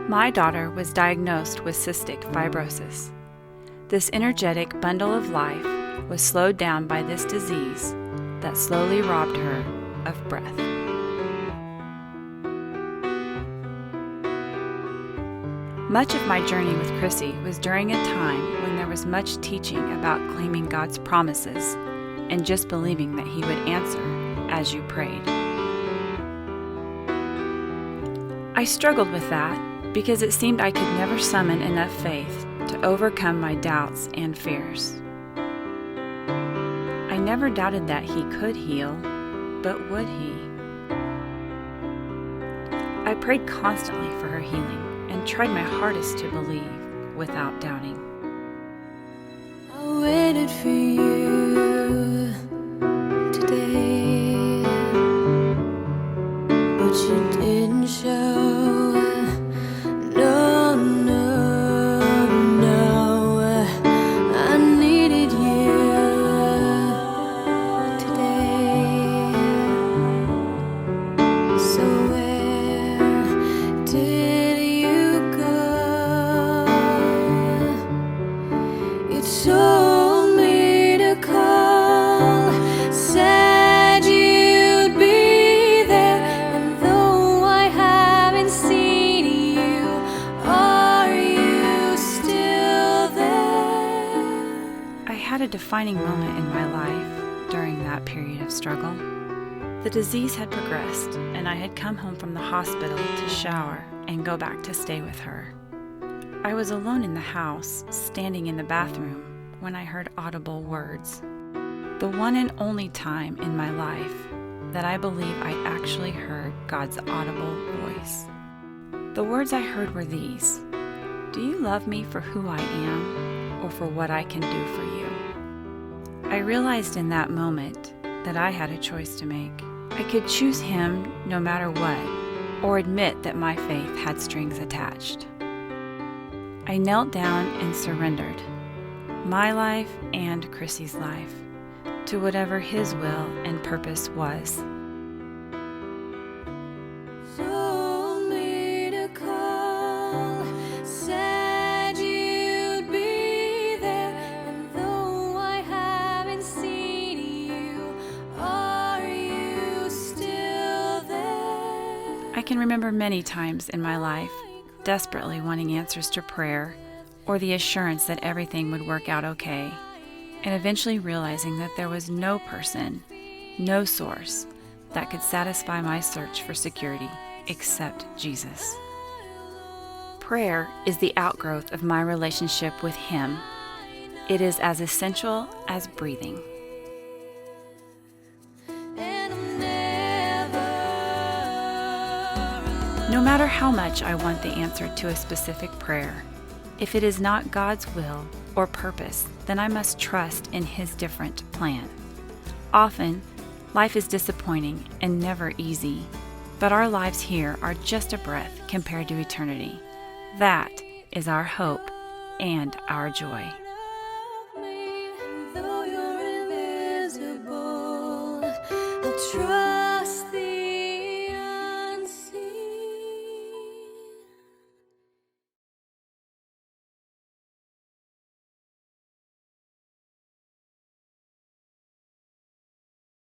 My daughter was diagnosed with cystic fibrosis. This energetic bundle of life was slowed down by this disease that slowly robbed her of breath. Much of my journey with Chrissy was during a time when there was much teaching about claiming God's promises and just believing that He would answer as you prayed. I struggled with that because it seemed I could never summon enough faith to overcome my doubts and fears. I never doubted that He could heal, but would He? I prayed constantly for her healing and tried my hardest to believe without doubting. I waited for you today, but you didn't show. No, no, no, I needed you today. So where did you go? You told me to call, said you'd be there, and though I haven't seen you, are you still there? I had a defining moment in my life during that period of struggle. The disease had progressed, and I had come home from the hospital to shower and go back to stay with her. I was alone in the house, standing in the bathroom, when I heard audible words. The one and only time in my life that I believe I actually heard God's audible voice. The words I heard were these: "Do you love me for who I am or for what I can do for you?" I realized in that moment that I had a choice to make. I could choose Him no matter what, or admit that my faith had strings attached. I knelt down and surrendered my life and Chrissy's life to whatever His will and purpose was. Told me to call, said you'd be there, and though I haven't seen you, are you still there? I can remember many times in my life desperately wanting answers to prayer or the assurance that everything would work out okay, and eventually realizing that there was no person, no source that could satisfy my search for security except Jesus. Prayer is the outgrowth of my relationship with Him. It is as essential as breathing. And I'm never alone. No matter how much I want the answer to a specific prayer, if it is not God's will or purpose, then I must trust in His different plan. Often, life is disappointing and never easy, but our lives here are just a breath compared to eternity. That is our hope and our joy.